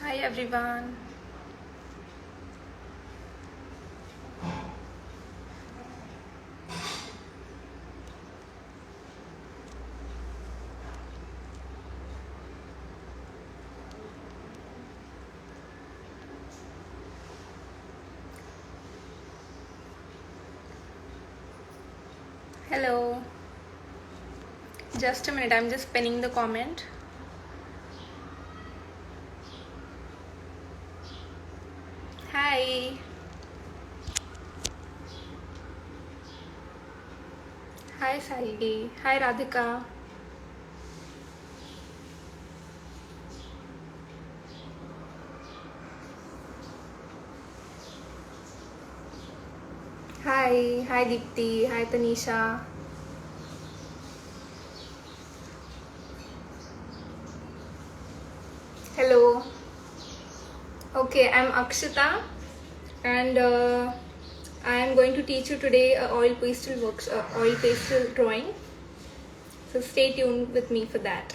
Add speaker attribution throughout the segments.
Speaker 1: Hi everyone. Hello. Just a minute, I'm just pinning the comment. Hi. Hi Salgi. Hi Radhika. Hi. Hi Deepti. Hi Tanisha. Hello. Okay, I'm Akshita and I am going to teach you today oil pastel drawing. So stay tuned with me for that.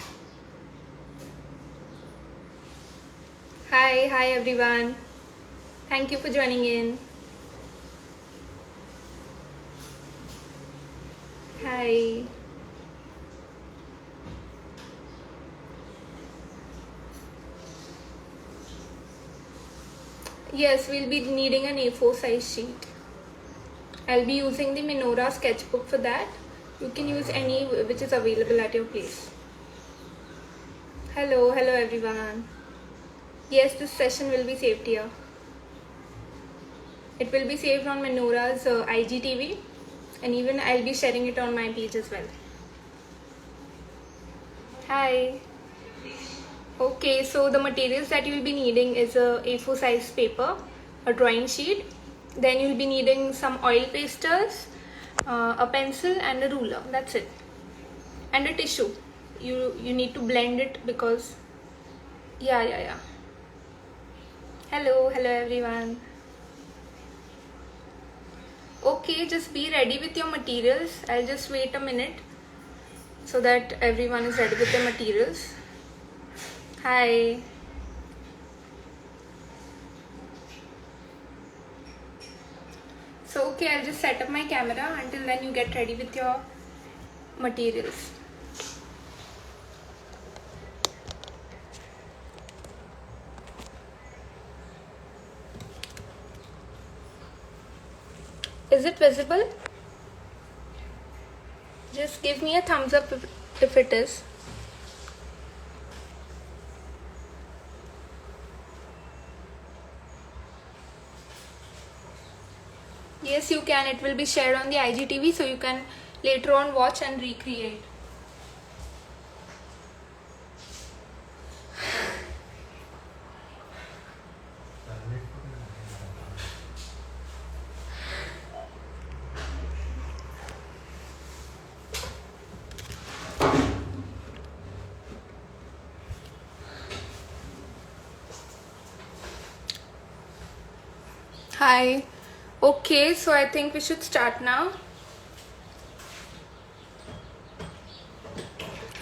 Speaker 1: Hi everyone. Thank you for joining in. Hi. Yes, we'll be needing an A4 size sheet. I'll be using the MENORAH sketchbook for that. You can use any which is available at your place. Hello everyone. Yes, this session will be saved here. It will be saved on MENORAH's IGTV, and even I'll be sharing it on my page as well. Hi. Okay, so the materials that you will be needing is a A4 size paper, a drawing sheet, then you will be needing some oil pastels, a pencil and a ruler. That's it. And a tissue. You need to blend it because yeah. Hello everyone. Okay, just be ready with your materials. I'll just wait a minute so that everyone is ready with their materials. Hi. So okay, I'll just set up my camera. Until then you get ready with your materials. Is it visible? Just give me a thumbs up if it is. Yes, you can. It will be shared on the IGTV, so you can later on watch and recreate. Hi. Okay, so I think we should start now.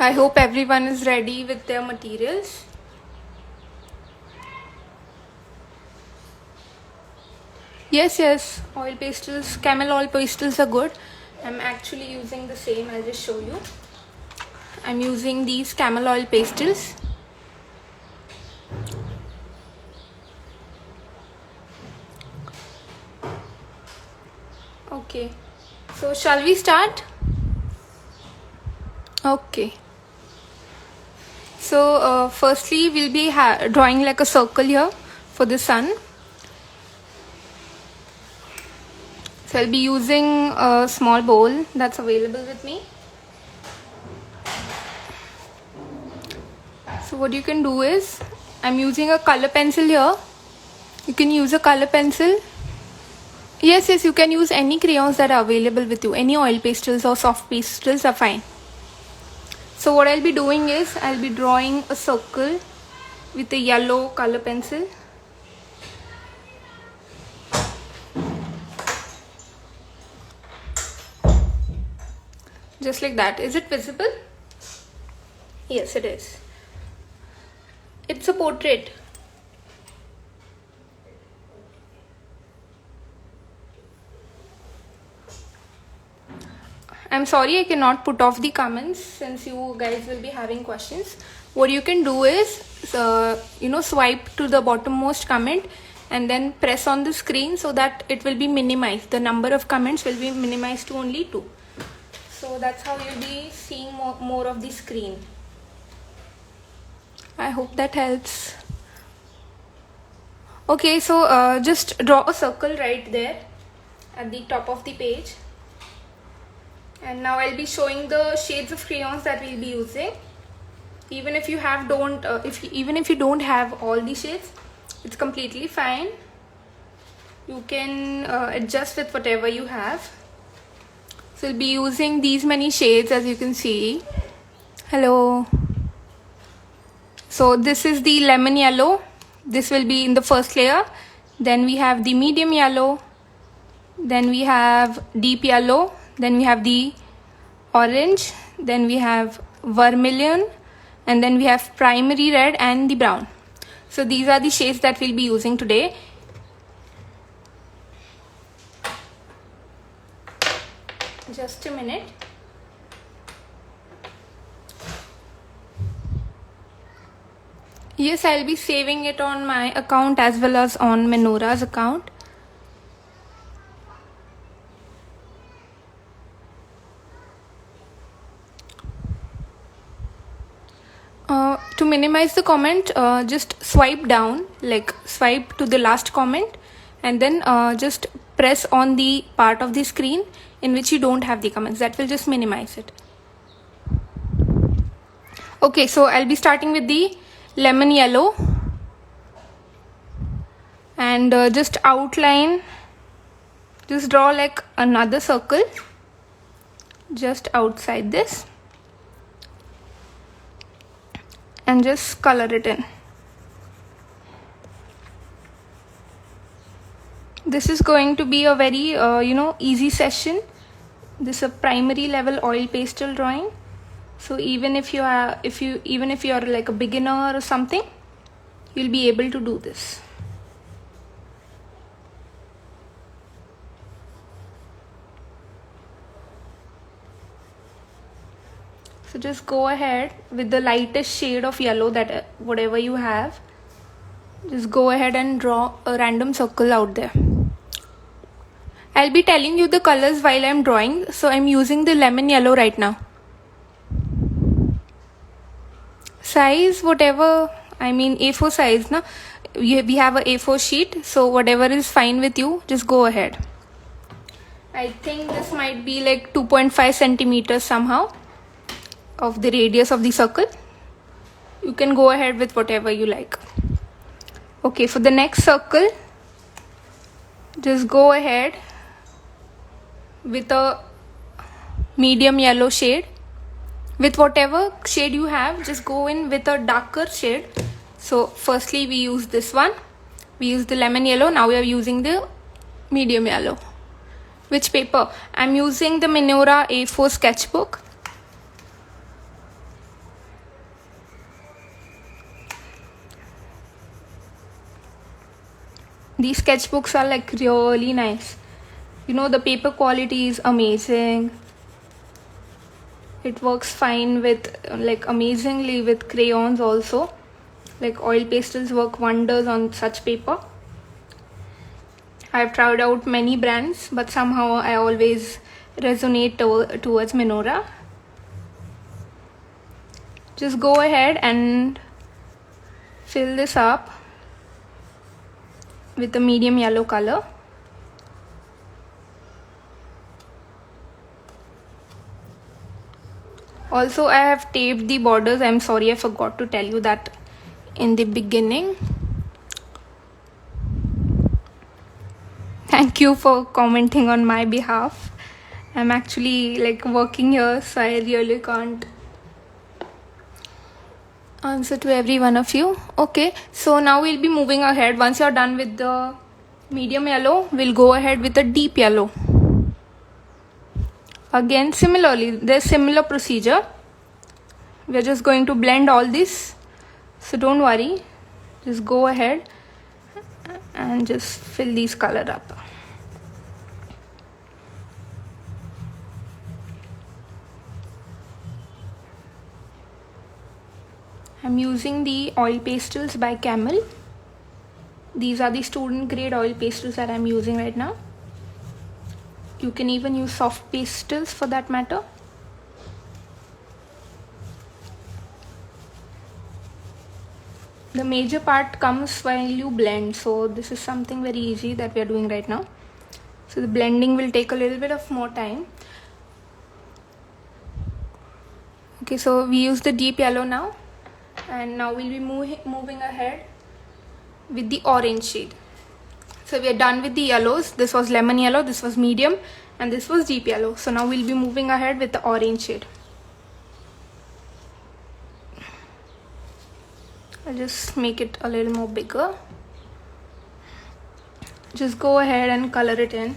Speaker 1: I hope everyone is ready with their materials. Yes, oil pastels, camel oil pastels are good. I'm actually using the same. I'll just show you. I'm using these camel oil pastels. Okay, so shall we start? Okay. So firstly we'll be drawing like a circle here for the sun. So I'll be using a small bowl that's available with me. So what you can do is, I'm using a color pencil here. You can use a color pencil. Yes, you can use any crayons that are available with you. Any oil pastels or soft pastels are fine. So what I'll be doing is, I'll be drawing a circle with a yellow color pencil. Just like that. Is it visible? Yes, it is. It's a portrait. I'm sorry I cannot put off the comments since you guys will be having questions. What you can do is, swipe to the bottommost comment and then press on the screen so that it will be minimized. The number of comments will be minimized to only 2. So that's how you'll be seeing more of the screen. I hope that helps. Okay, so just draw a circle right there at the top of the page. And now I'll be showing the shades of crayons that we'll be using. Even if you don't have all the shades, it's completely fine. You can adjust with whatever you have. So we'll be using these many shades, as you can see. Hello. So this is the lemon yellow. This will be in the first layer. Then we have the medium yellow. Then we have deep yellow. Then we have the orange. Then we have vermilion. And then we have primary red and the brown. So these are the shades that we'll be using today. Just a minute. Yes, I'll be saving it on my account as well as on MENORAH's account. To minimize the comment, just swipe down, like swipe to the last comment, and then just press on the part of the screen in which you don't have the comments. That will just minimize it. Okay, so I'll be starting with the lemon yellow and just outline, just draw like another circle just outside this and just color it in. This is going to be a very easy session. This is a primary level oil pastel drawing. So even if you are like a beginner or something, you'll be able to do this. So just go ahead with the lightest shade of yellow, that whatever you have, just go ahead and draw a random circle out there. I'll be telling you the colors while I'm drawing. So I'm using the lemon yellow right now. Size, whatever, A4 size, na? We have a A4 sheet, so whatever is fine with you, just go ahead. I think this might be like 2.5 centimeters somehow of the radius of the circle. You can go ahead with whatever you like. Okay, for the next circle, just go ahead with a medium yellow shade. With whatever shade you have, just go in with a darker shade. So firstly we use this one. We use the lemon yellow. Now we are using the medium yellow. Which paper? I'm using the MENORAH A4 sketchbook. These sketchbooks are like really nice. The paper quality is amazing. It works fine with amazingly with crayons also. Like oil pastels work wonders on such paper. I've tried out many brands, but somehow I always resonate towards MENORAH. Just go ahead and fill this up with the medium yellow color. Also, I have taped the borders. I'm sorry, I forgot to tell you that in the beginning. Thank you for commenting on my behalf. I'm actually working here, so I really can't answer to every one of you. Okay, so now we'll be moving ahead. Once you're done with the medium yellow, we'll go ahead with the deep yellow. Again, similarly, there's similar procedure. We're just going to blend all this, so don't worry. Just go ahead and just fill these color up. I'm using the oil pastels by Camel. These are the student grade oil pastels that I'm using right now. You can even use soft pastels for that matter. The major part comes while you blend, so this is something very easy that we are doing right now. So the blending will take a little bit of more time. Okay, so we use the deep yellow now, and now we'll be moving ahead with the orange shade. So we are done with the yellows. This was lemon yellow, this was medium, and this was deep yellow. So now we'll be moving ahead with the orange shade. I'll just make it a little more bigger. Just go ahead and color it in.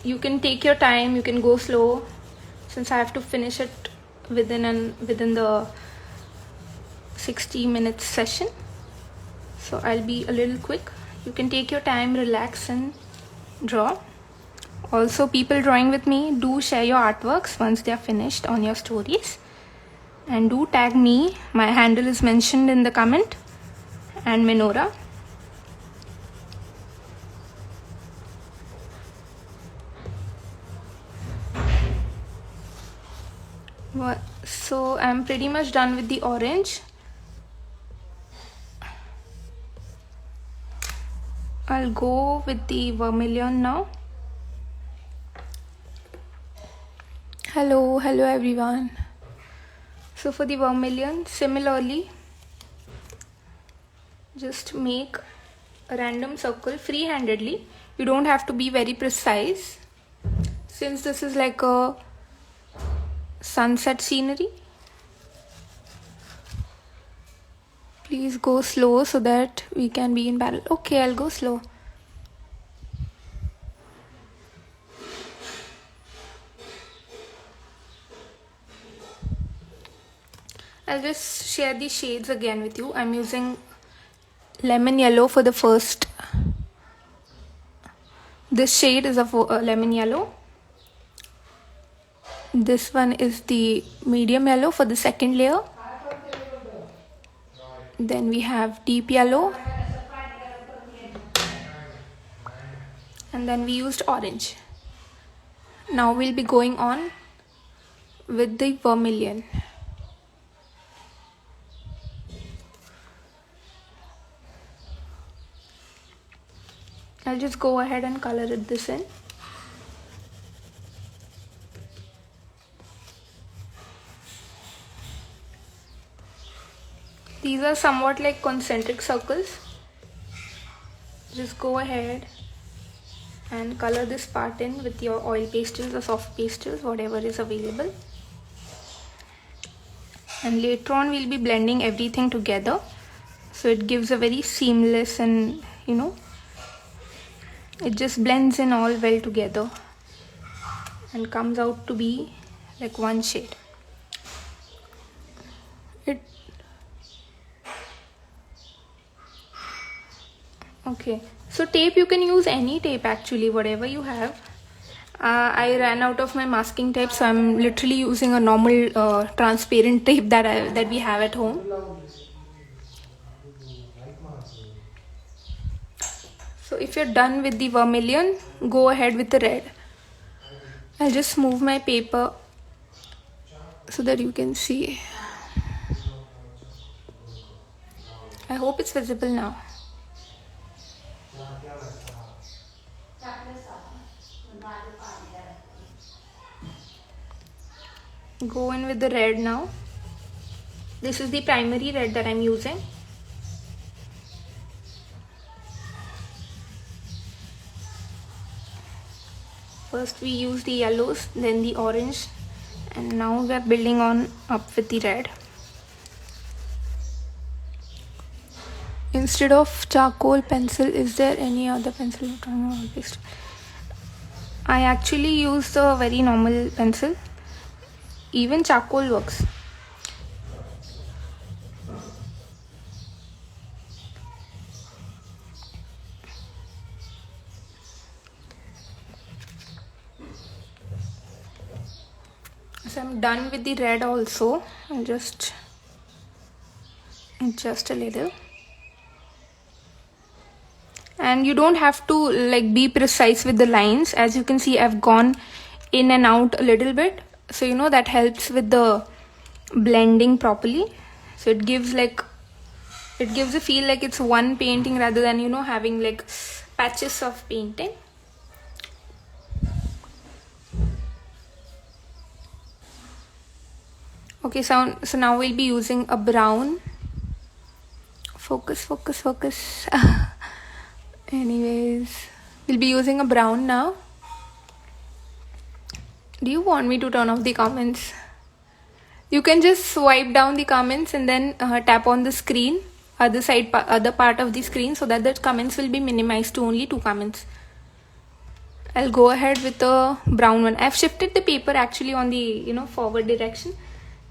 Speaker 1: You can take your time, you can go slow, since I have to finish it within the 60 minutes session. So I'll be a little quick. You can take your time, relax and draw. Also, people drawing with me, do share your artworks once they are finished on your stories. And do tag me. My handle is mentioned in the comment. And MENORAH. So I'm pretty much done with the orange. I'll go with the vermilion now. Hello everyone. So for the vermilion, similarly, just make a random circle free-handedly. You don't have to be very precise, since this is like a sunset scenery. Please go slow so that we can be in parallel. Okay, I'll go slow. I'll just share the shades again with you. I'm using lemon yellow for the first. This shade is a lemon yellow. This one is the medium yellow for the second layer. Then we have deep yellow. And then we used orange. Now we'll be going on with the vermilion. I'll just go ahead and color this in. These are somewhat like concentric circles. Just go ahead and color this part in with your oil pastels or soft pastels, whatever is available. And later on we'll be blending everything together, so it gives a very seamless and it just blends in all well together and comes out to be like one shade. Okay, so tape, you can use any tape actually, whatever you have. I ran out of my masking tape, so I'm literally using a normal transparent tape that we have at home. So if you're done with the vermilion, go ahead with the red. I'll just move my paper so that you can see. I hope it's visible now. Go in with the red now. This is the primary red that I'm using. First we use the yellows, then the orange, and now we are building on up with the red. Instead of charcoal pencil, is there any other pencil? I actually use a very normal pencil. Even charcoal works. So I'm done with the red also. I'll just adjust a little. And you don't have to like be precise with the lines. As you can see, I've gone in and out a little bit, so you know that helps with the blending properly. So it gives a feel like it's one painting rather than, you know, having like patches of painting. Okay, so now we'll be using a brown. Focus. Anyways, we'll be using a brown now. Do you want me to turn off the comments? You can just swipe down the comments and then tap on the screen, other part of the screen, so that the comments will be minimized to only 2 comments. I'll go ahead with the brown one. I've shifted the paper actually on the, you know, forward direction,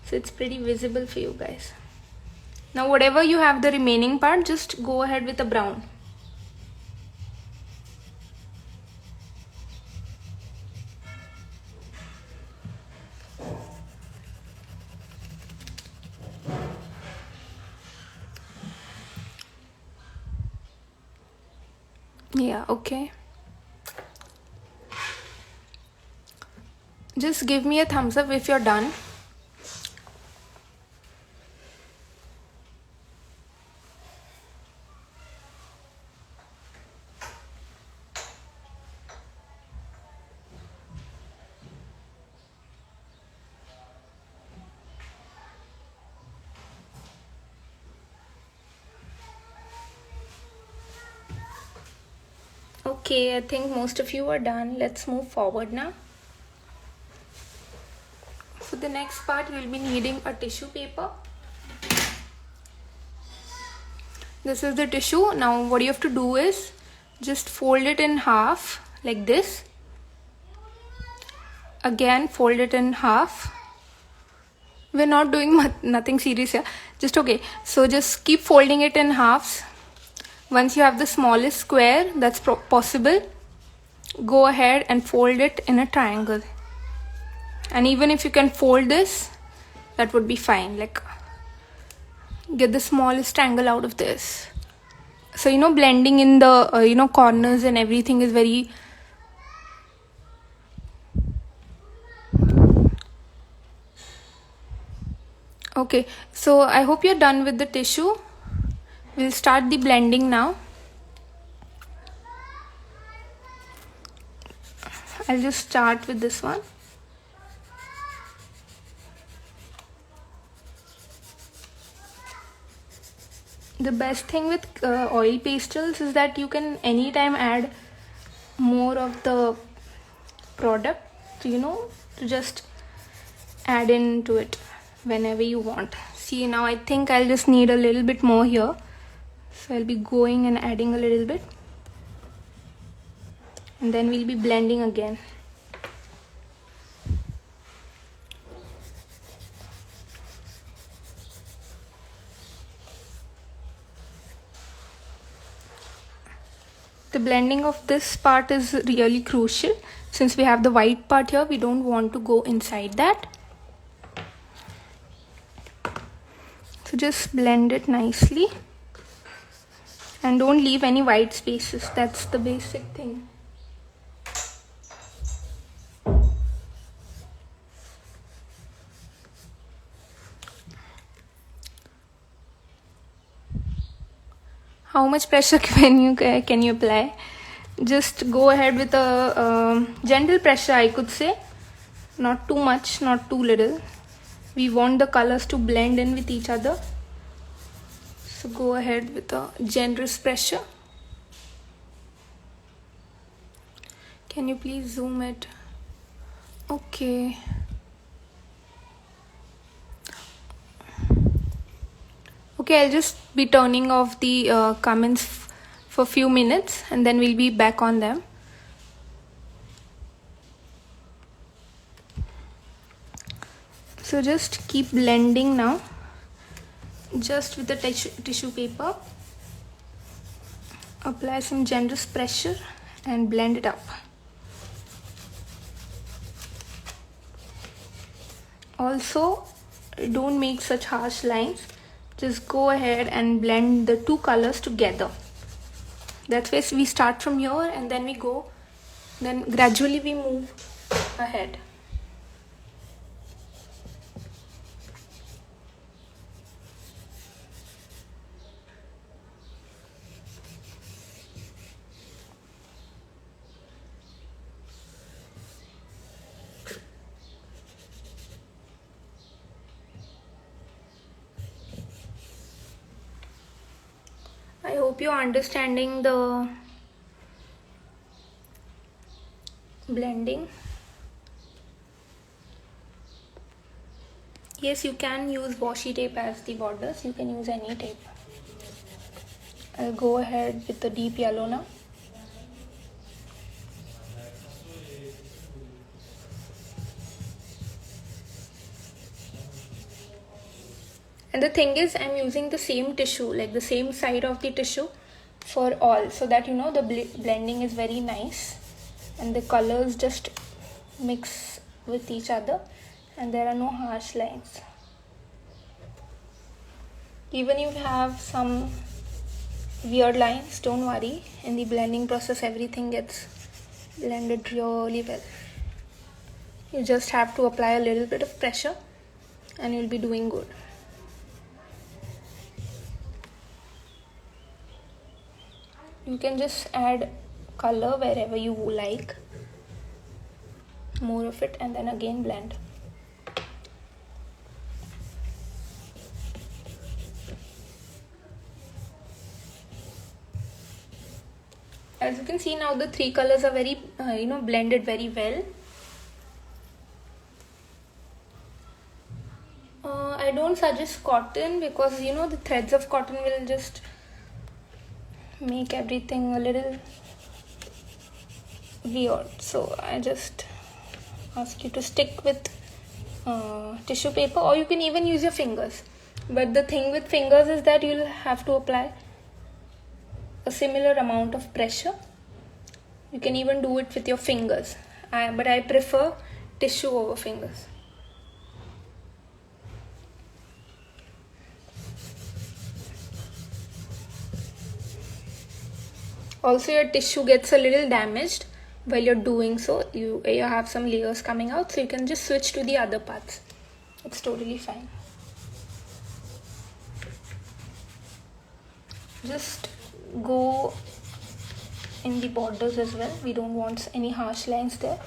Speaker 1: so it's pretty visible for you guys. Now whatever you have the remaining part, just go ahead with the brown. Yeah, okay. Just give me a thumbs up if you're done. Okay, I think most of you are done. Let's move forward now. For the next part, we'll be needing a tissue paper. This is the tissue. Now what you have to do is just fold it in half like this. Again, fold it in half. We're not doing nothing serious here. Just okay. So just keep folding it in halves. Once you have the smallest square that's possible, go ahead and fold it in a triangle. And even if you can fold this, that would be fine. Like, get the smallest triangle out of this. So, you know, blending in the, you know, corners and everything is very... Okay, so I hope you're done with the tissue. We'll start the blending now. I'll just start with this one. The best thing with oil pastels is that you can anytime add more of the product, you know, to just add into it whenever you want. See, now I think I'll just need a little bit more here. So I'll be going and adding a little bit. And then we'll be blending again. The blending of this part is really crucial. Since we have the white part here, we don't want to go inside that. So just blend it nicely. And don't leave any white spaces. That's the basic thing. How much pressure can you apply? Just go ahead with a gentle pressure, I could say. Not too much, not too little. We want the colors to blend in with each other. So go ahead with a generous pressure. Can you please zoom it? Okay. Okay, I'll just be turning off the comments for a few minutes and then we'll be back on them. So just keep blending now. Just with the tissue paper. Apply some generous pressure and blend it up. Also, don't make such harsh lines. Just go ahead and blend the two colors together. That's why we start from here and then we go, then gradually we move ahead. I hope you're understanding the blending. Yes, you can use washi tape as the borders. You can use any tape. I'll go ahead with the deep yellow now. And the thing is, I'm using the same tissue, like the same side of the tissue for all, so that you know the blending is very nice and the colors just mix with each other and there are no harsh lines. Even if you have some weird lines, don't worry. In the blending process, everything gets blended really well. You just have to apply a little bit of pressure and you'll be doing good. You can just add color wherever you like, more of it, and then again blend. As you can see now, the three colors are very blended very well. I don't suggest cotton because the threads of cotton will just make everything a little weird, so I just ask you to stick with tissue paper, or you can even use your fingers. But the thing with fingers is that you'll have to apply a similar amount of pressure. You can even do it with your fingers, but I prefer tissue over fingers. Also, your tissue gets a little damaged while you're doing so. You have some layers coming out, so you can just switch to the other parts. It's totally fine. Just go in the borders as well. We don't want any harsh lines there.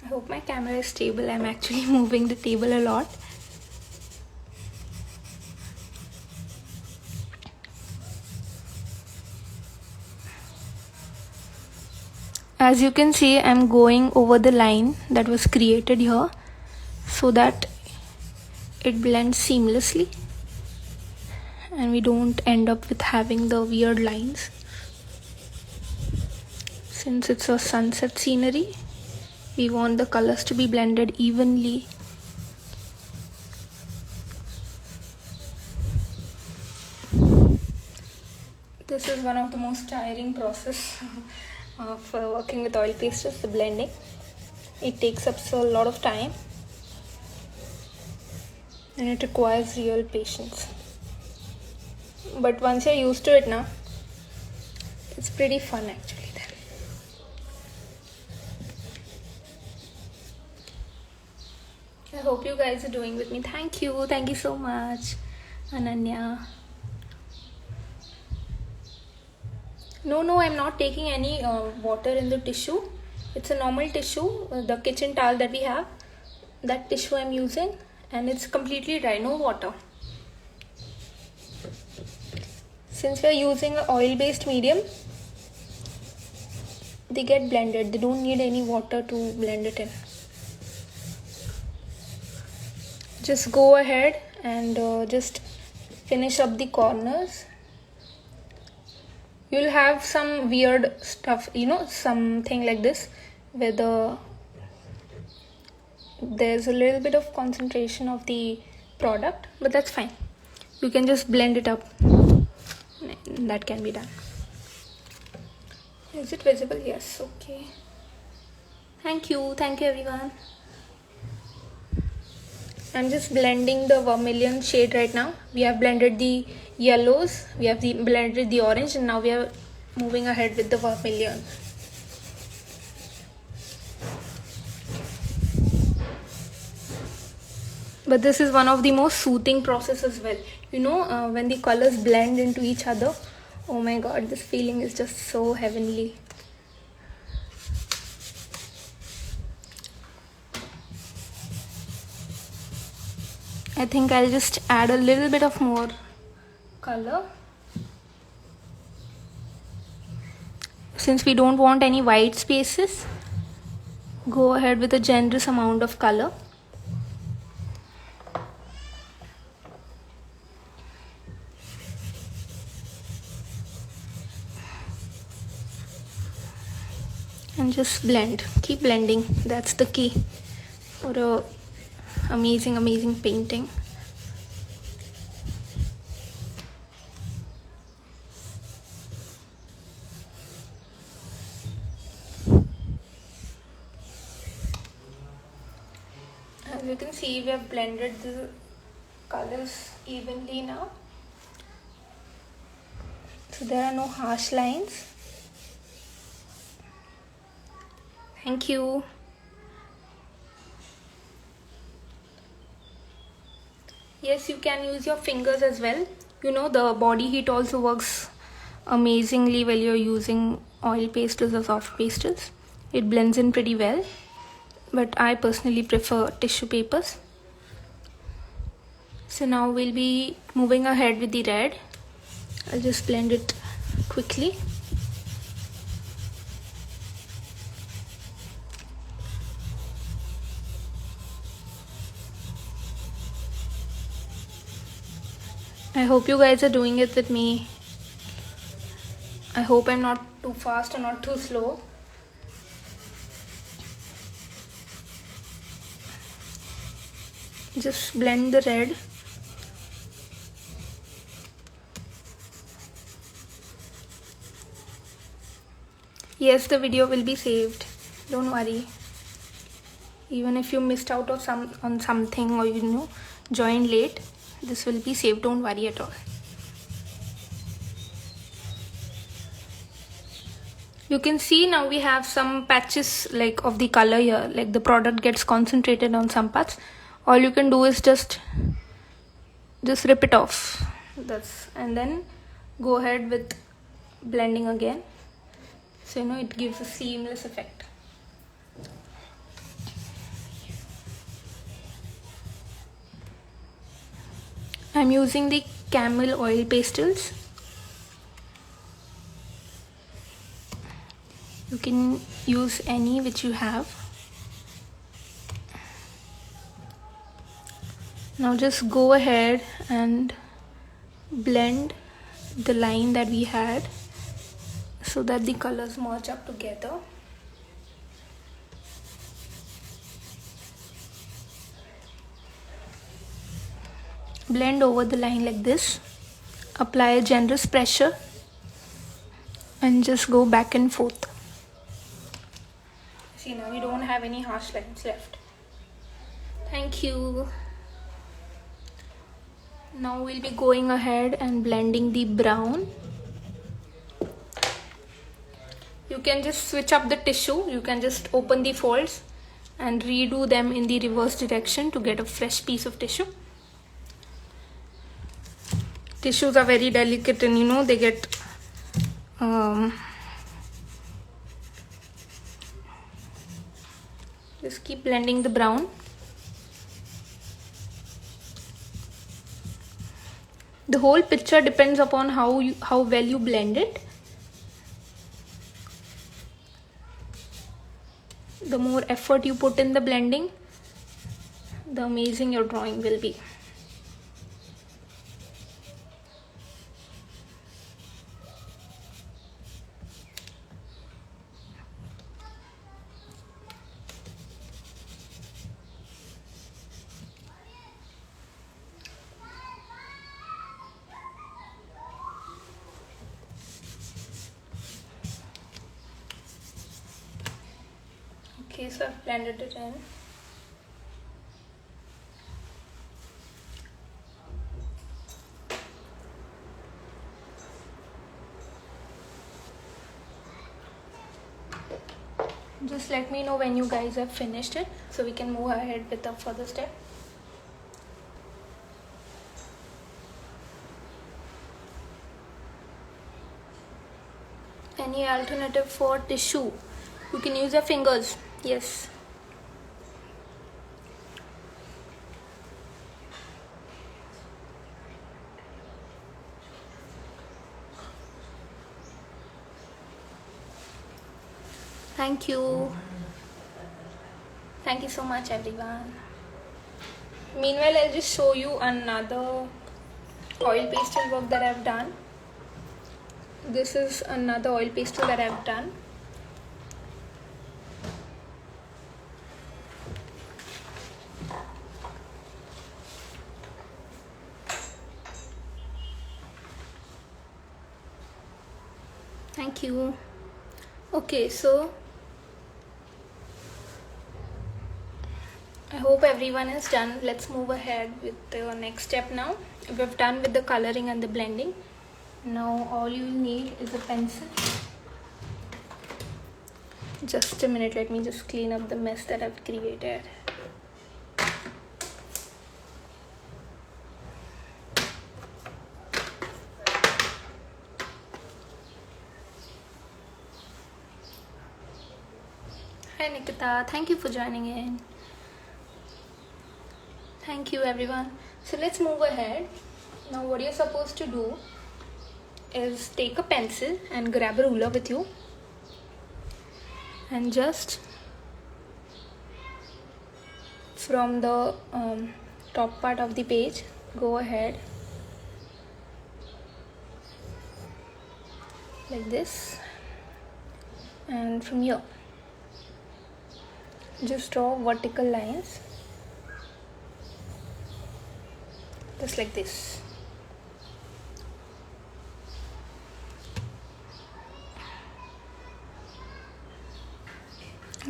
Speaker 1: I hope my camera is stable. I'm actually moving the table a lot. As you can see, I'm going over the line that was created here so that it blends seamlessly and we don't end up with having the weird lines. Since it's a sunset scenery, we want the colors to be blended evenly. This is one of the most tiring process of working with oil pastels, the blending. It takes up a lot of time and it requires real patience. But once you're used to it now, it's pretty fun actually. I hope you guys are doing with me. Thank you so much, Ananya. No, I'm not taking any water in the tissue. It's a normal tissue, the kitchen towel that we have. That tissue I'm using, and it's completely dry, no water. Since we're using an oil-based medium, they get blended. They don't need any water to blend it in. Just go ahead and just finish up the corners. You'll have some weird stuff, something like this where there's a little bit of concentration of the product, but that's fine. You can just blend it up. That can be done. Is it visible? Yes. Okay. Thank you everyone. I'm just blending the vermilion shade right now. We have blended the yellows, we have blended the orange, and now we are moving ahead with the vermilion. But this is one of the most soothing process as well. You know, when the colors blend into each other, oh my god, this feeling is just so heavenly. I think I'll just add a little bit of more color. Since we don't want any white spaces, go ahead with a generous amount of color. And just blend. Keep blending. That's the key for a amazing painting. As you can see, we have blended the colors evenly now, so there are no harsh lines. Thank you. Yes, you can use your fingers as well. You know, the body heat also works amazingly while you're using oil pastels or soft pastels. It blends in pretty well, but I personally prefer tissue papers. So now we'll be moving ahead with the red. I'll just blend it quickly. I hope you guys are doing it with me. I hope I'm not too fast or not too slow. Just blend the red. Yes, the video will be saved. Don't worry. Even if you missed out on something, or you know, joined late, this will be saved. Don't worry at all. You can see now we have some patches like of the color here, like the product gets concentrated on some parts. All you can do is just rip it off. And then go ahead with blending again. So you know, it gives a seamless effect. I'm using the camel oil pastels. You can use any which you have. Now just go ahead and blend the line that we had so that the colors merge up together. Blend over the line like this. Apply a generous pressure and just go back and forth. See, now we don't have any harsh lines left. Thank you. Now we'll be going ahead and blending the brown. You can just switch up the tissue. You can just open the folds and redo them in the reverse direction to get a fresh piece of tissue. Tissues are very delicate, and you know, they get just keep blending the brown. The whole picture depends upon how well you blend it. The more effort you put in the blending, the amazing your drawing will be. Okay, so I've blended it in. Just let me know when you guys have finished it so we can move ahead with the further step. Any alternative for tissue? You can use your fingers. Yes. Thank you. Thank you so much, everyone. Meanwhile, I'll just show you another oil pastel work that I've done. This is another oil pastel that I've done. Thank you. Okay, so I hope everyone is done. Let's move ahead with the next step now. We've done with the coloring and the blending. Now all you need is a pencil. Just a minute, let me just clean up the mess that I've created. Hi Nikita, thank you for joining in. Thank you everyone. So let's move ahead. Now what you're supposed to do is take a pencil and grab a ruler with you and just from the top part of the page go ahead like this, and from here just draw vertical lines just like this.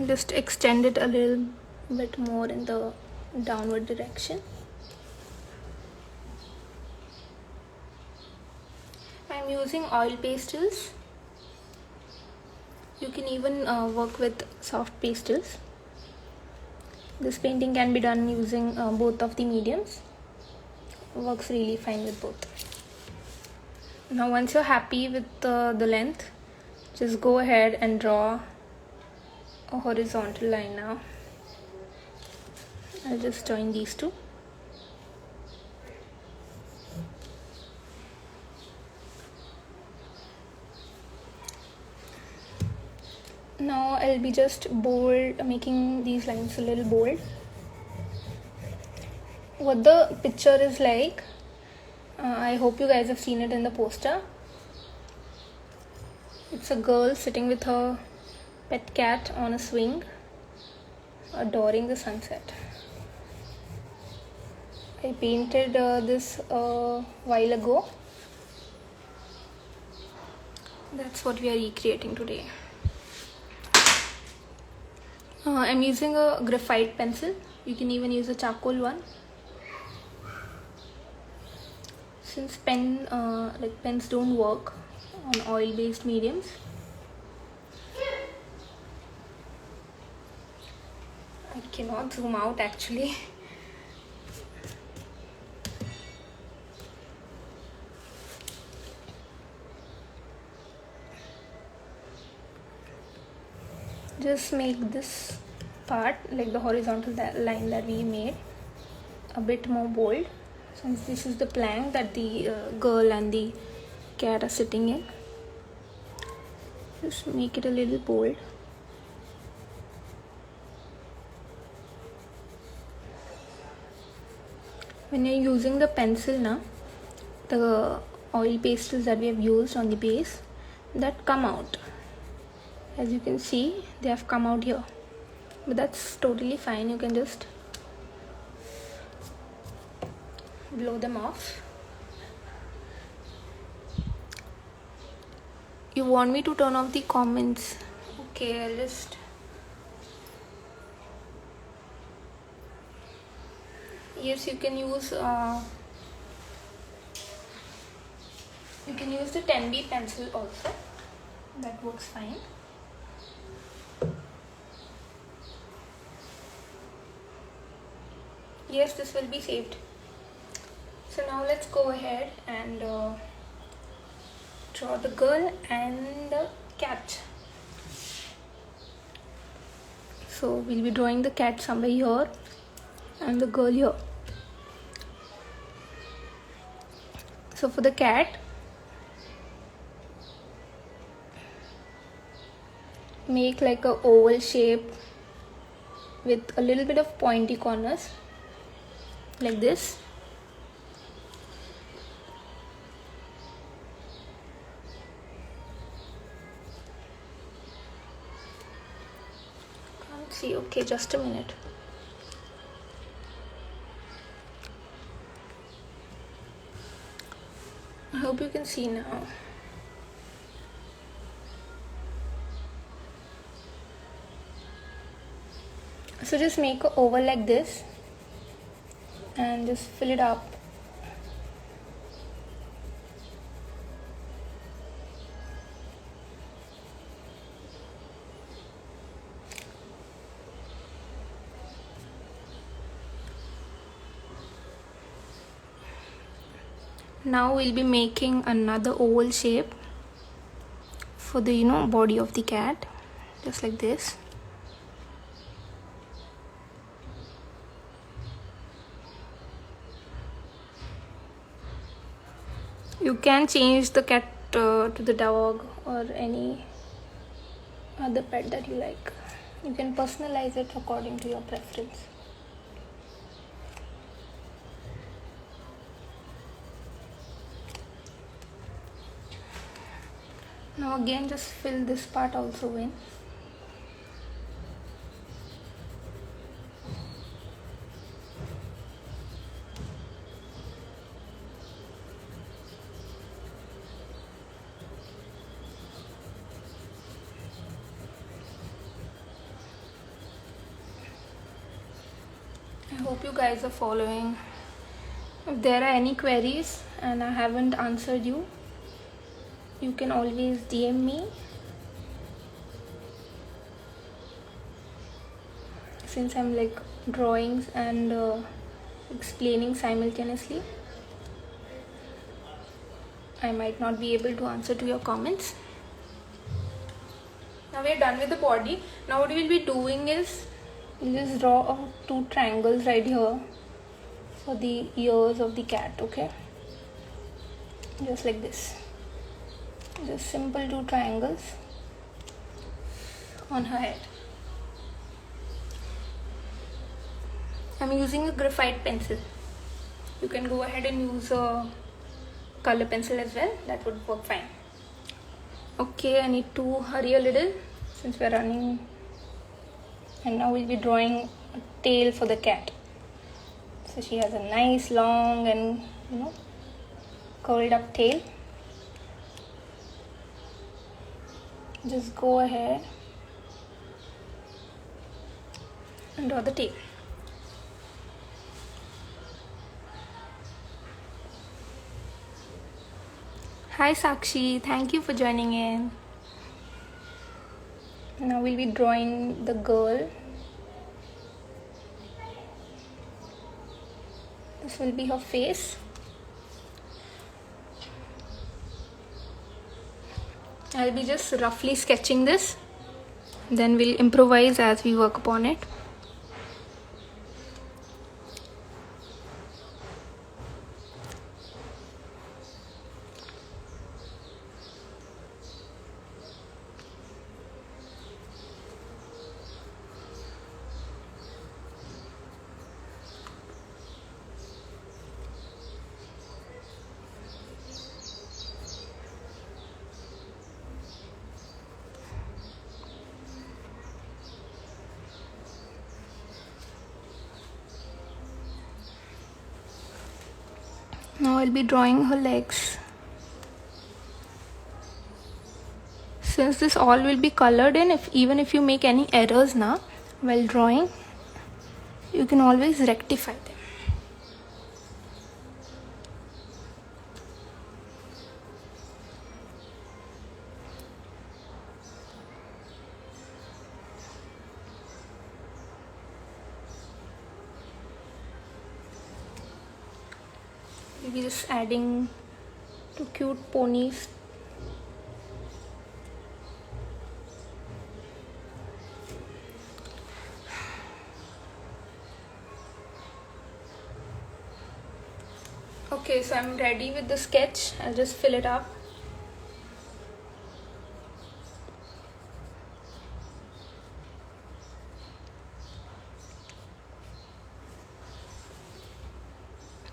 Speaker 1: Just extend it a little bit more in the downward direction. I'm using oil pastels. You can even work with soft pastels. This painting can be done using both of the mediums. Works really fine with both. Now once you're happy with the length, just go ahead and draw a horizontal line now. I'll just join these two. Now I'll be just bold, making these lines a little bold. What the picture is like, I hope you guys have seen it in the poster. It's a girl sitting with her pet cat on a swing, adoring the sunset. I painted this a while ago. That's what we are recreating today. I'm using a graphite pencil. You can even use a charcoal one. Since pens don't work on oil-based mediums, I cannot zoom out actually. Just make this part, like the horizontal line that we made, a bit more bold, since this is the plank that the girl and the cat are sitting in. Just make it a little bold. When you're using the pencil now, the oil pastels that we have used on the base, that come out. As you can see, they have come out here, but that's totally fine. You can just blow them off. You want me to turn off the comments? Okay, I'll just Yes, you can use the 10B pencil also. That works fine. Yes, this will be saved. So now let's go ahead and draw the girl and the cat. So we'll be drawing the cat somewhere here and the girl here. So for the cat, make like a oval shape with a little bit of pointy corners like this. Can't see. Okay, just a minute. I hope you can see now. So just make an oval like this and just fill it up. Now we'll be making another oval shape for the body of the cat, just like this. You can change the cat to the dog or any other pet that you like. You can personalize it according to your preference. Now again, just fill this part also in. I hope you guys are following. If there are any queries and I haven't answered you, you can always DM me, since I'm like drawings and explaining simultaneously. I might not be able to answer to your comments. Now we're done with the body. Now what we'll be doing is we'll just draw two triangles right here for the ears of the cat. Okay, just like this. Just simple two triangles on her head. I'm using a graphite pencil. You can go ahead and use a color pencil as well. That would work fine. Okay, I need to hurry a little since we're running. And now we'll be drawing a tail for the cat. So she has a nice long and curled up tail. Just go ahead and draw the tail. Hi Sakshi, thank you for joining in. Now we'll be drawing the girl. This will be her face. I'll be just roughly sketching this, then we'll improvise as we work upon it. Now I'll be drawing her legs. Since this all will be colored in, even if you make any errors now while drawing, you can always rectify them. be just adding two cute ponies. Okay, so I'm ready with the sketch. I'll just fill it up.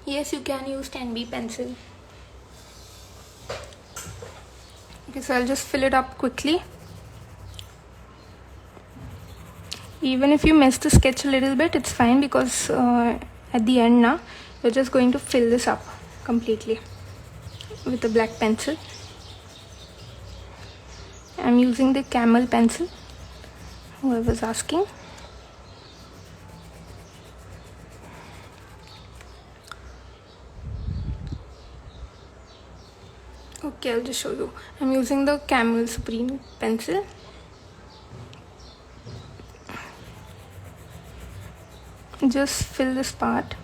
Speaker 1: Yes, you can use 10B pencil. Okay, so I'll just fill it up quickly. Even if you mess the sketch a little bit, it's fine, because at the end now, you're just going to fill this up completely with a black pencil. I'm using the camel pencil, whoever's asking. Okay, I'll just show you. I'm using the Camel Supreme pencil. Just fill this part.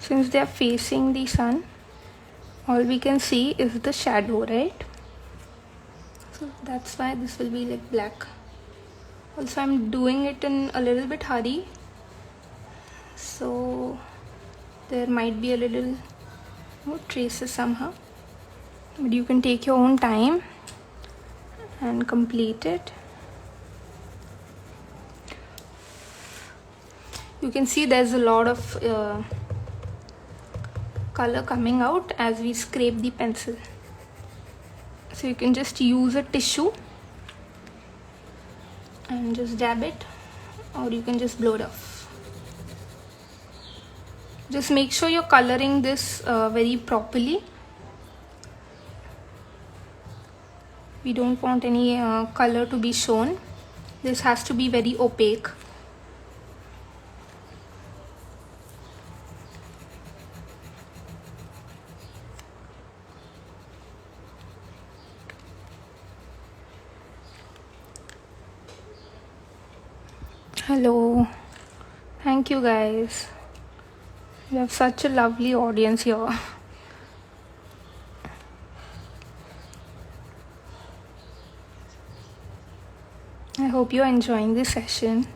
Speaker 1: Since they are facing the sun, all we can see is the shadow, right? So that's why this will be like black. Also, I'm doing it in a little bit hurry, so there might be a little traces somehow, but you can take your own time and complete it. You can see there's a lot of color coming out as we scrape the pencil, so you can just use a tissue and just dab it, or you can just blow it off. Just make sure you're coloring this very properly. We don't want any color to be shown. This has to be very opaque. Hello. Thank you guys. You have such a lovely audience here. I hope you're enjoying this session.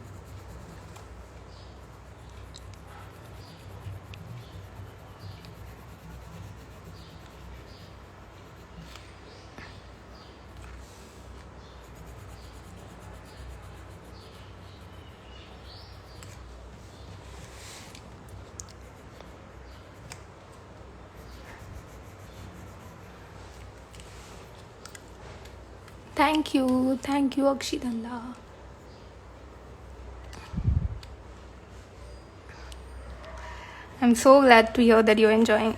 Speaker 1: Thank you, Akshidalla. I'm so glad to hear that you're enjoying.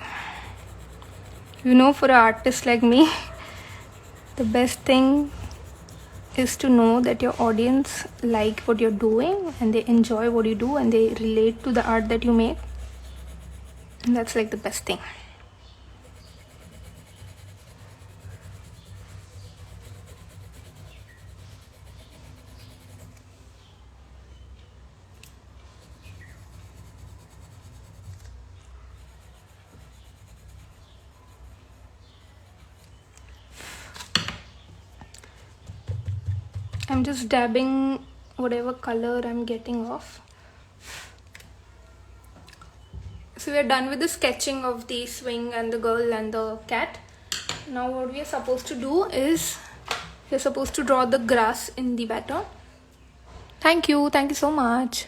Speaker 1: You know, for an artist like me, the best thing is to know that your audience like what you're doing and they enjoy what you do and they relate to the art that you make. And that's like the best thing. I'm just dabbing whatever color I'm getting off. So we're done with the sketching of the swing and the girl and the cat. Now what we are supposed to do is we're supposed to draw the grass in the background. Thank you so much.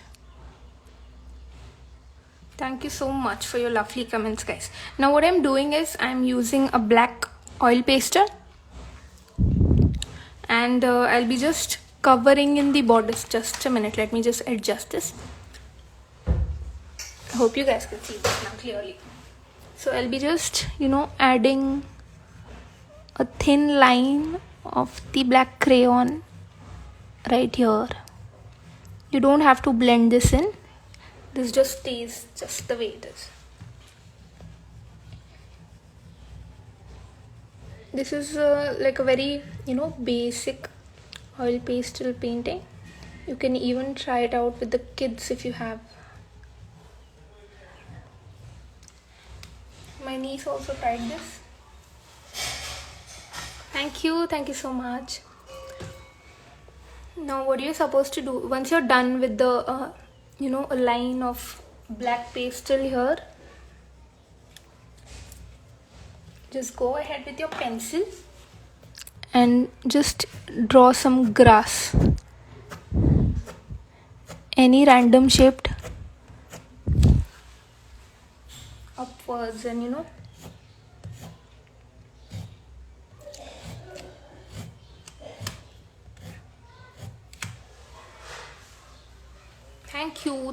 Speaker 1: Thank you so much for your lovely comments, guys. Now what I'm doing is I'm using a black oil paster. And I'll be just covering in the borders. Just a minute, let me just adjust this. I hope you guys can see this now clearly. So I'll be just, adding a thin line of the black crayon right here. You don't have to blend this in. This just stays just the way it is. This is like a very, basic oil pastel painting. You can even try it out with the kids if you have. my niece also tried this. Thank you so much. Now what you're supposed to do, once you're done with the a line of black pastel here, just go ahead with your pencil and just draw some grass, any random shaped upwards, and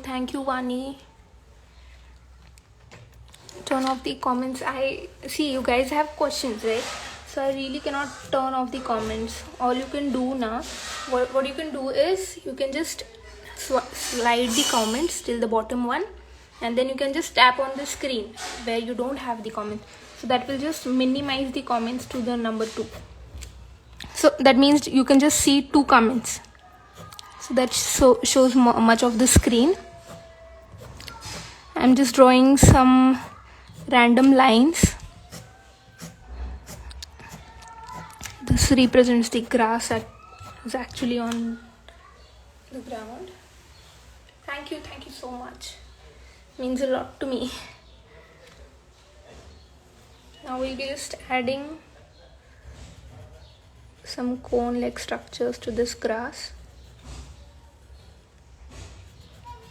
Speaker 1: thank you Vani. Turn off the comments. I see you guys have questions, right? So I really cannot turn off the comments. All you can do now, what you can do is you can just slide the comments till the bottom one, and then you can just tap on the screen where you don't have the comments. So that will just minimize the comments to the number 2. So that means you can just see 2 comments. So that shows much of the screen. I'm just drawing some random lines. This represents the grass that is actually on the ground. Thank you so much. Means a lot to me. Now we'll be just adding some cone-like structures to this grass.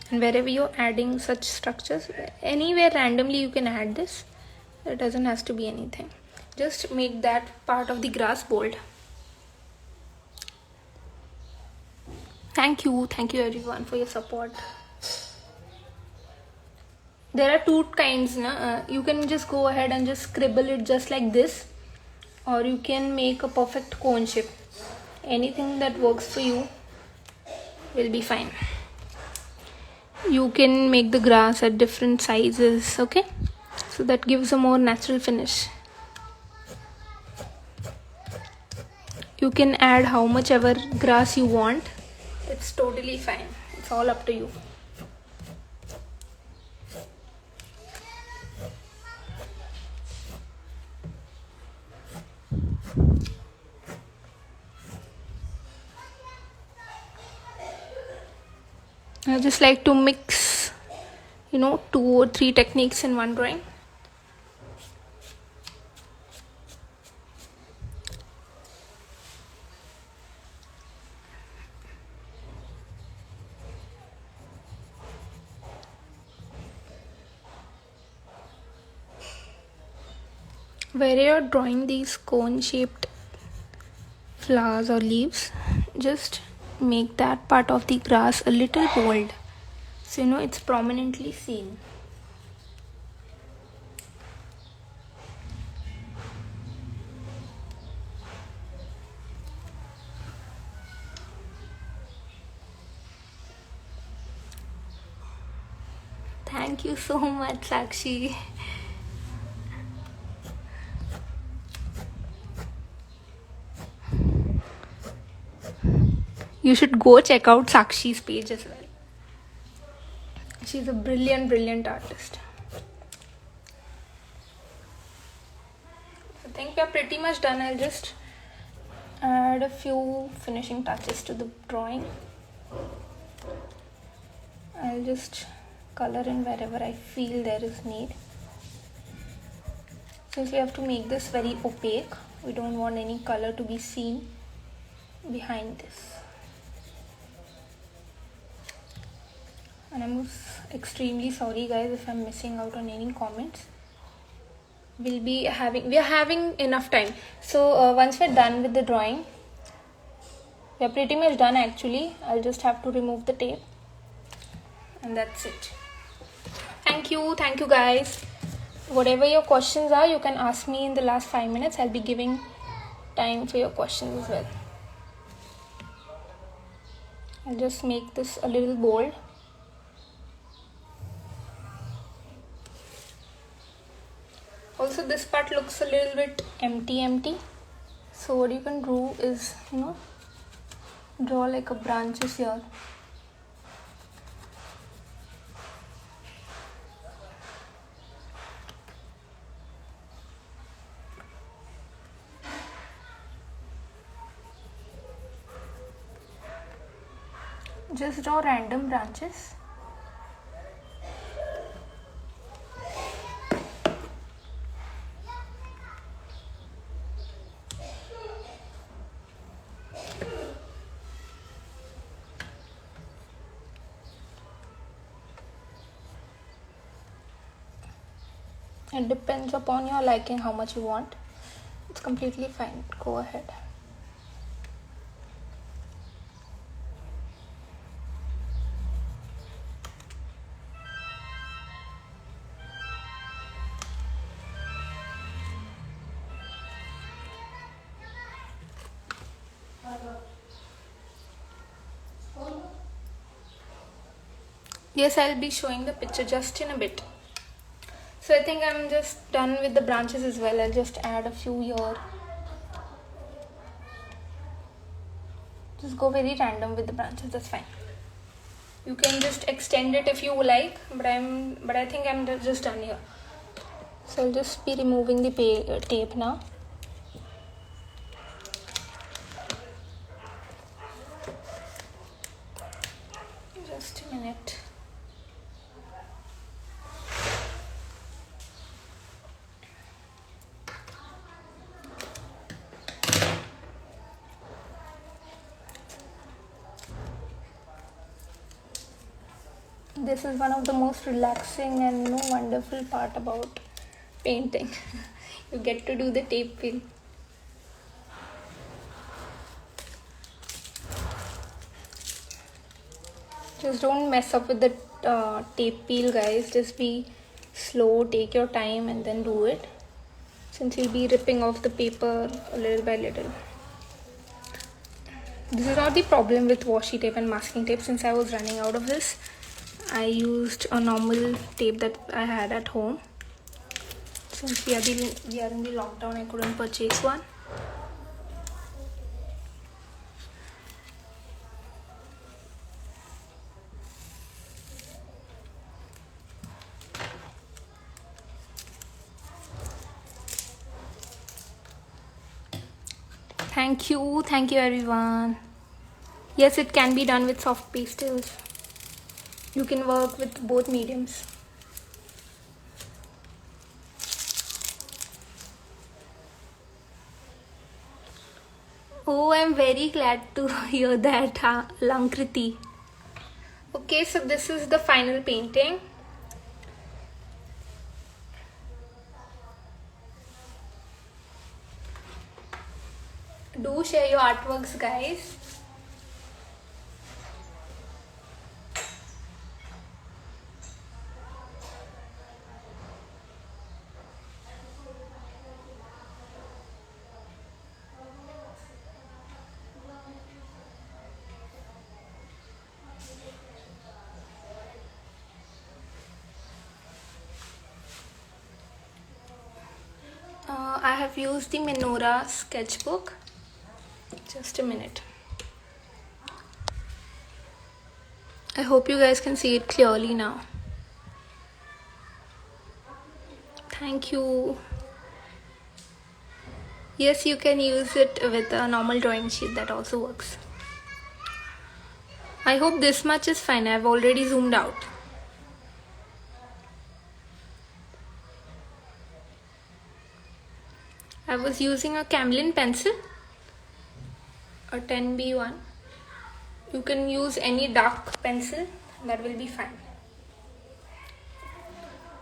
Speaker 1: And wherever you're adding such structures, anywhere randomly you can add this. It doesn't have to be anything. Just make that part of the grass bold. Thank you everyone for your support. There are 2 kinds. You can just go ahead and just scribble it just like this, or you can make a perfect cone shape. Anything that works for you will be fine. You can make the grass at different sizes, okay? So that gives a more natural finish. You can add how much ever grass you want. It's totally fine. It's all up to you. I just like to mix 2 or 3 techniques in one drawing. Where you're drawing these cone shaped flowers or leaves, just make that part of the grass a little bold, so it's prominently seen. Thank you so much, Sakshi. You should go check out Sakshi's page as well. She's a brilliant artist. I think we are pretty much done. I'll just add a few finishing touches to the drawing. I'll just color in wherever I feel there is need. Since we have to make this very opaque, we don't want any color to be seen behind this. And I'm extremely sorry guys if I'm missing out on any comments. We are having enough time. So once we're done with the drawing, we're pretty much done actually. I'll just have to remove the tape, and that's it. Thank you guys. Whatever your questions are, you can ask me in the last 5 minutes. I'll be giving time for your questions as well. I'll just make this a little bold. Also, this part looks a little bit empty. So what you can do is, draw like a branches here. Just draw random branches. It depends upon your liking how much you want. It's completely fine. Go ahead. Yes, I'll be showing the picture just in a bit. So I think I'm just done with the branches as well. I'll just add a few here. Just go very random with the branches, that's fine. You can just extend it if you like, but I think I'm just done here. So I'll just be removing the tape now. Just a minute. This is one of the most relaxing and wonderful part about painting. You get to do the tape peel. Just don't mess up with the tape peel, guys. Just be slow, take your time and then do it, since you'll be ripping off the paper little by little. This is not the problem with washi tape and masking tape. Since I was running out of this, I used a normal tape that I had at home. Since we are in the lockdown, I couldn't purchase one. Thank you everyone. Yes, it can be done with soft pastels. You can work with both mediums. Oh, I'm very glad to hear that, Lankriti. Okay, so this is the final painting. Do share your artworks, guys. I have used the MENORAH sketchbook. Just a minute. I hope you guys can see it clearly now. Thank you. Yes, you can use it with a normal drawing sheet, that also works. I hope this much is fine. I've already zoomed out. I was using a Camlin pencil, a 10B1. You can use any dark pencil, that will be fine.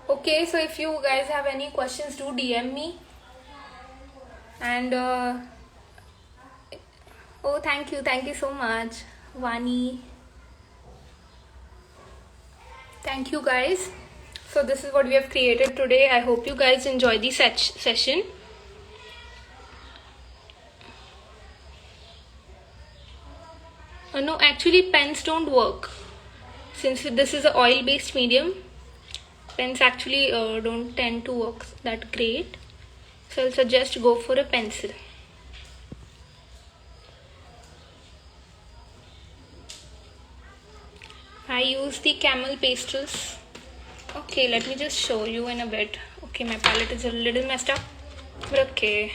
Speaker 1: Okay, so if you guys have any questions, do DM me. And oh, thank you so much, Vani. Thank you, guys. So this is what we have created today. I hope you guys enjoy the session. No, actually pens don't work. Since this is an oil-based medium, pens actually don't tend to work that great. So I'll suggest go for a pencil. I use the camel pastels. Okay, let me just show you in a bit. Okay, my palette is a little messed up, but okay.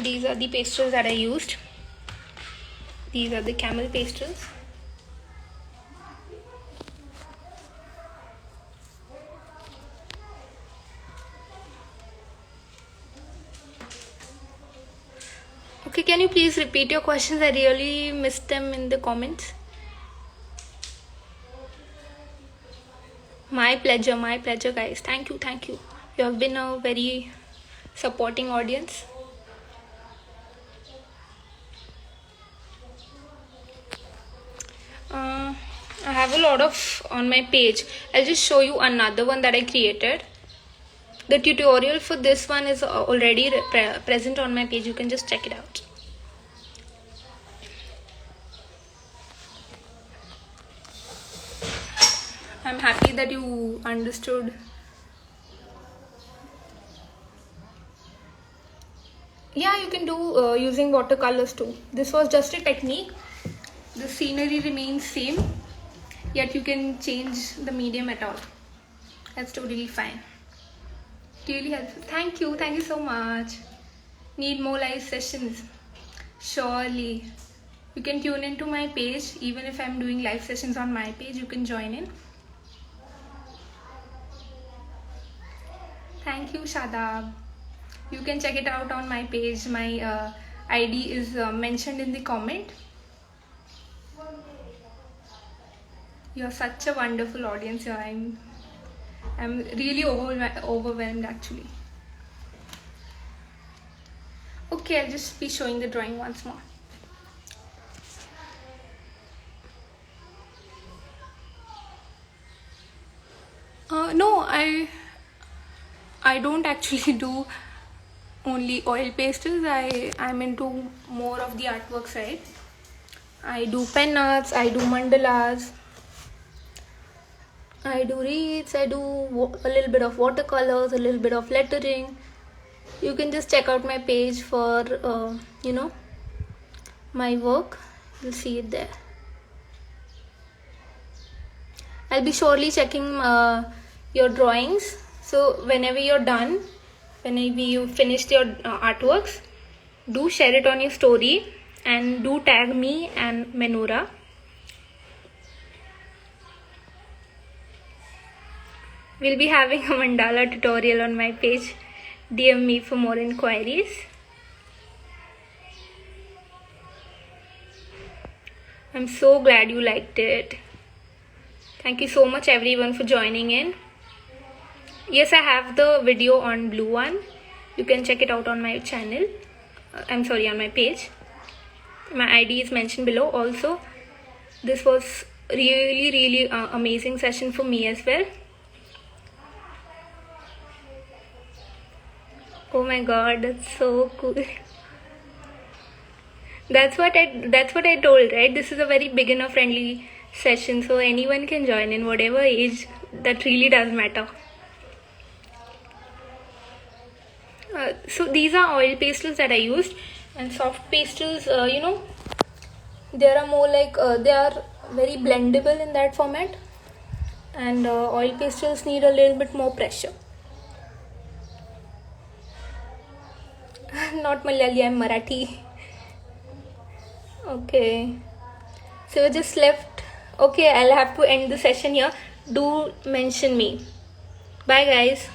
Speaker 1: These are the pastels that I used. These are the camel pastels. Okay, can you please repeat your questions? I really missed them in the comments. My pleasure, guys. Thank you. You have been a very supporting audience. I have a lot of on my page. I'll just show you another one that I created. The tutorial for this one is already present on my page. You can just check it out. I'm happy that you understood. Yeah, you can do using watercolors too. This was just a technique. The scenery remains same, yet you can change the medium at all. That's totally fine. Really helpful. Thank you so much. Need more live sessions? Surely. You can tune into my page. Even if I'm doing live sessions on my page, you can join in. Thank you, Shadab. You can check it out on my page. My ID is mentioned in the comment. You're such a wonderful audience here. I'm really overwhelmed actually. Okay, I'll just be showing the drawing once more. No, I don't actually do only oil pastels. I'm into more of the artwork side. I do pen arts, I do mandalas, I do wreaths, I do a little bit of watercolors, a little bit of lettering. You can just check out my page for my work. You'll see it there. I'll be surely checking your drawings. So whenever you're done, whenever you finished your artworks, do share it on your story and do tag me and MENORAH. We'll be having a mandala tutorial on my page. DM me for more inquiries. I'm so glad you liked it. Thank you so much everyone for joining in. Yes, I have the video on Blue One. You can check it out on my channel. On my page. My ID is mentioned below. Also, this was really amazing session for me as well. Oh my god, that's so cool. That's what I told, right? This is a very beginner friendly session, so anyone can join in, whatever age. That really does matter. So these are oil pastels that I used, and soft pastels, they are more like they are very blendable in that format, and oil pastels need a little bit more pressure. Not Malayali, I'm Marathi. Okay, so we just left. Okay, I'll have to end the session here. Do mention me. Bye guys.